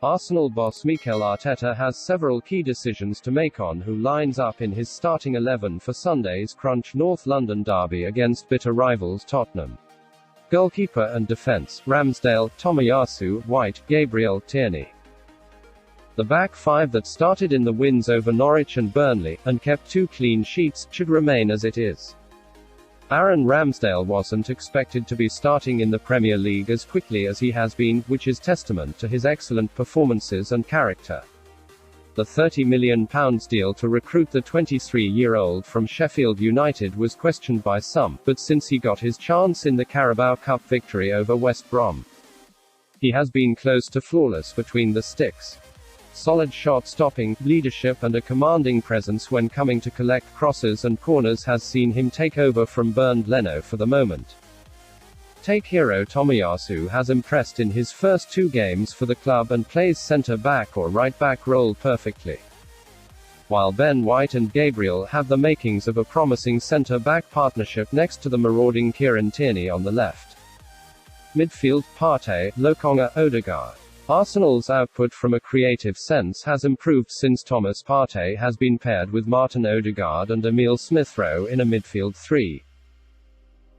Arsenal boss Mikel Arteta has several key decisions to make on who lines up in his starting 11 for Sunday's crunch North London derby against bitter rivals Tottenham. Goalkeeper and defence: Ramsdale, Tomiyasu, White, Gabriel, Tierney. The back five that started in the wins over Norwich and Burnley, and kept 2 clean sheets, should remain as it is. Aaron Ramsdale wasn't expected to be starting in the Premier League as quickly as he has been, which is testament to his excellent performances and character. The £30 million deal to recruit the 23-year-old from Sheffield United was questioned by some, but since he got his chance in the Carabao Cup victory over West Brom, he has been close to flawless between the sticks. Solid shot-stopping, leadership and a commanding presence when coming to collect crosses and corners has seen him take over from Bernd Leno for the moment. Take hero Tomiyasu has impressed in his first 2 games for the club and plays centre-back or right-back role perfectly. While Ben White and Gabriel have the makings of a promising centre-back partnership next to the marauding Kieran Tierney on the left. Midfield: Partey, Lokonga, Odegaard. Arsenal's output from a creative sense has improved since Thomas Partey has been paired with Martin Odegaard and Emile Smith-Rowe in a midfield 3.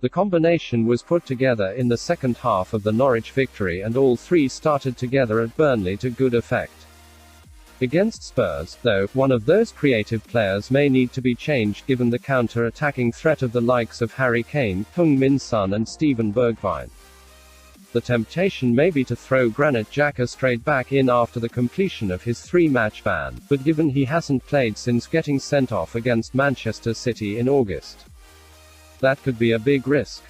The combination was put together in the second half of the Norwich victory and all 3 started together at Burnley to good effect. Against Spurs, though, one of those creative players may need to be changed given the counter-attacking threat of the likes of Harry Kane, Heung-min Son and Steven Bergwijn. The temptation may be to throw Granit Xhaka straight back in after the completion of his 3-match ban, but given he hasn't played since getting sent off against Manchester City in August, that could be a big risk.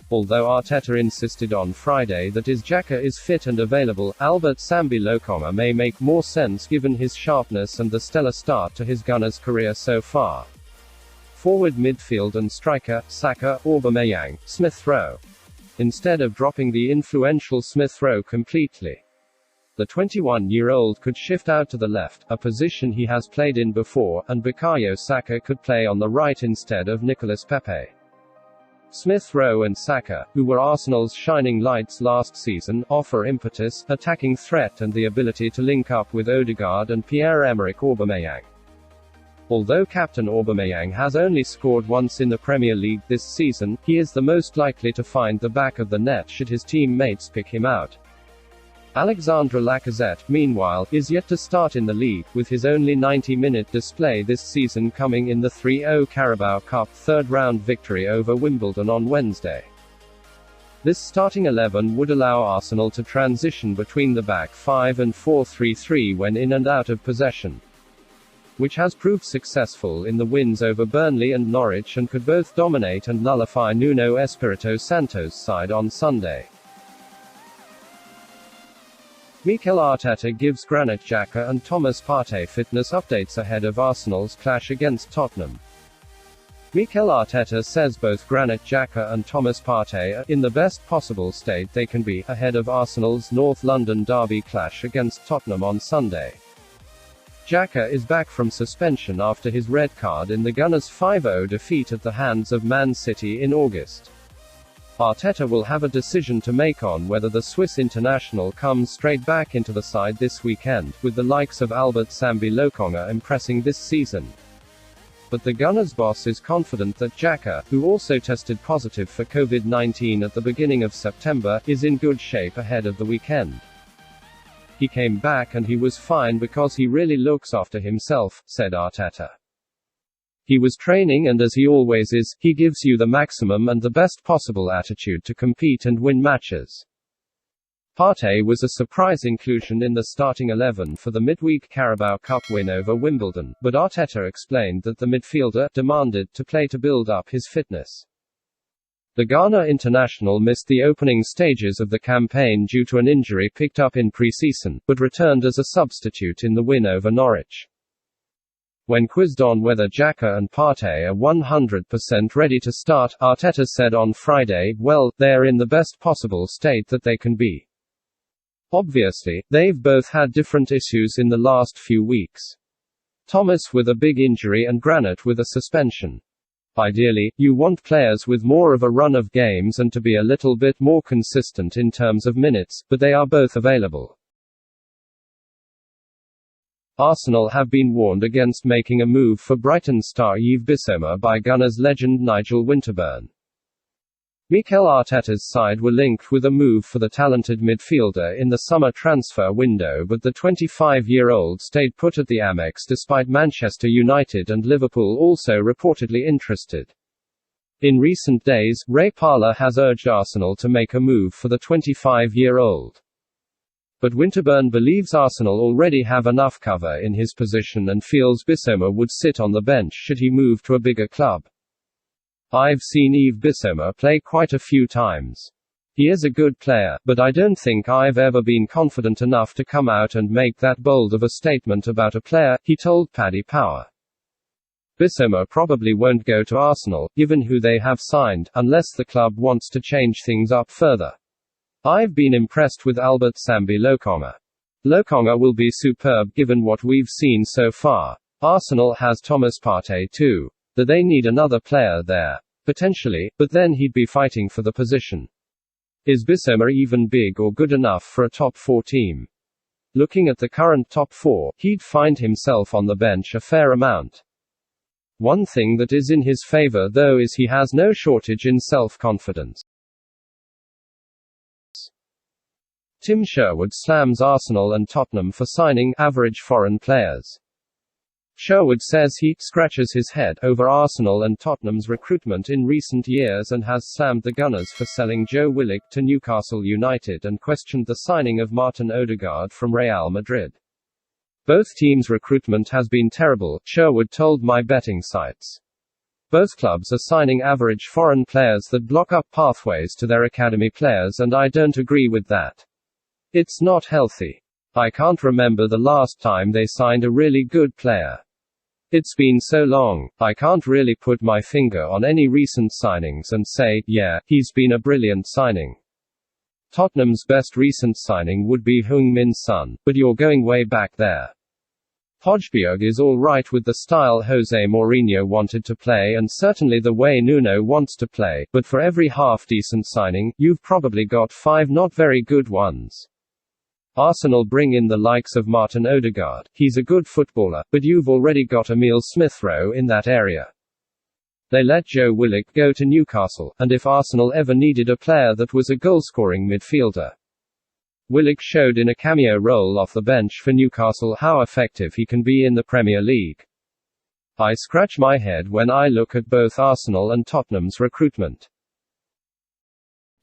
Although Arteta insisted on Friday that Xhaka is fit and available, Albert Sambi Lokonga may make more sense given his sharpness and the stellar start to his Gunners' career so far. Forward midfield and striker: Saka, Aubameyang, Smith-Rowe. Instead of dropping the influential Smith-Rowe completely, the 21-year-old could shift out to the left, a position he has played in before, and Bukayo Saka could play on the right instead of Nicolas Pepe. Smith-Rowe and Saka, who were Arsenal's shining lights last season, offer impetus, attacking threat and the ability to link up with Odegaard and Pierre-Emerick Aubameyang. Although captain Aubameyang has only scored once in the Premier League this season, he is the most likely to find the back of the net should his teammates pick him out. Alexandre Lacazette, meanwhile, is yet to start in the league, with his only 90-minute display this season coming in the 3-0 Carabao Cup third-round victory over Wimbledon on Wednesday. This starting 11 would allow Arsenal to transition between the back 5 and 4-3-3 when in and out of possession, which has proved successful in the wins over Burnley and Norwich and could both dominate and nullify Nuno Espirito Santo's side on Sunday. Mikel Arteta gives Granit Xhaka and Thomas Partey fitness updates ahead of Arsenal's clash against Tottenham. Mikel Arteta says both Granit Xhaka and Thomas Partey are in the best possible state they can be, ahead of Arsenal's North London derby clash against Tottenham on Sunday. Xhaka is back from suspension after his red card in the Gunners' 5-0 defeat at the hands of Man City in August. Arteta will have a decision to make on whether the Swiss international comes straight back into the side this weekend, with the likes of Albert Sambi Lokonga impressing this season. But the Gunners' boss is confident that Xhaka, who also tested positive for COVID-19 at the beginning of September, is in good shape ahead of the weekend. "He came back and he was fine because he really looks after himself," said Arteta. "He was training and as he always is, he gives you the maximum and the best possible attitude to compete and win matches." Partey was a surprise inclusion in the starting 11 for the midweek Carabao Cup win over Wimbledon, but Arteta explained that the midfielder demanded to play to build up his fitness. The Ghana international missed the opening stages of the campaign due to an injury picked up in pre-season, but returned as a substitute in the win over Norwich. When quizzed on whether Xhaka and Partey are 100% ready to start, Arteta said on Friday, "Well, they're in the best possible state that they can be. Obviously, they've both had different issues in the last few weeks. Thomas with a big injury and Granit with a suspension. Ideally, you want players with more of a run of games and to be a little bit more consistent in terms of minutes, but they are both available." Arsenal have been warned against making a move for Brighton star Yves Bissouma by Gunners legend Nigel Winterburn. Mikel Arteta's side were linked with a move for the talented midfielder in the summer transfer window, but the 25-year-old stayed put at the Amex despite Manchester United and Liverpool also reportedly interested. In recent days, Ray Parlour has urged Arsenal to make a move for the 25-year-old. But Winterburn believes Arsenal already have enough cover in his position and feels Bissouma would sit on the bench should he move to a bigger club. "I've seen Yves Bissouma play quite a few times. He is a good player, but I don't think I've ever been confident enough to come out and make that bold of a statement about a player," he told Paddy Power. Bissouma probably won't go to Arsenal, given who they have signed, unless the club wants to change things up further. "I've been impressed with Albert Sambi Lokonga. Lokonga will be superb given what we've seen so far. Arsenal has Thomas Partey too. That they need another player there. Potentially, but then he'd be fighting for the position. Is Bissouma even big or good enough for a top 4 team? Looking at the current top 4, he'd find himself on the bench a fair amount. One thing that is in his favour though is he has no shortage in self-confidence." Tim Sherwood slams Arsenal and Tottenham for signing average foreign players. Sherwood says he scratches his head over Arsenal and Tottenham's recruitment in recent years and has slammed the Gunners for selling Joe Willock to Newcastle United and questioned the signing of Martin Odegaard from Real Madrid. "Both teams' recruitment has been terrible," Sherwood told my betting sites. "Both clubs are signing average foreign players that block up pathways to their academy players, and I don't agree with that. It's not healthy. I can't remember the last time they signed a really good player. It's been so long, I can't really put my finger on any recent signings and say, yeah, he's been a brilliant signing. Tottenham's best recent signing would be Heung-min Son, but you're going way back there. Højbjerg is alright with the style Jose Mourinho wanted to play and certainly the way Nuno wants to play, but for every half-decent signing, you've probably got 5 not very good ones. Arsenal bring in the likes of Martin Odegaard, he's a good footballer, but you've already got Emile Smith-Rowe in that area. They let Joe Willock go to Newcastle, and if Arsenal ever needed a player that was a goal-scoring midfielder, Willock showed in a cameo role off the bench for Newcastle how effective he can be in the Premier League. I scratch my head when I look at both Arsenal and Tottenham's recruitment."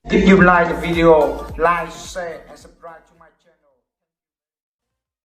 If you like the video, like, share and subscribe to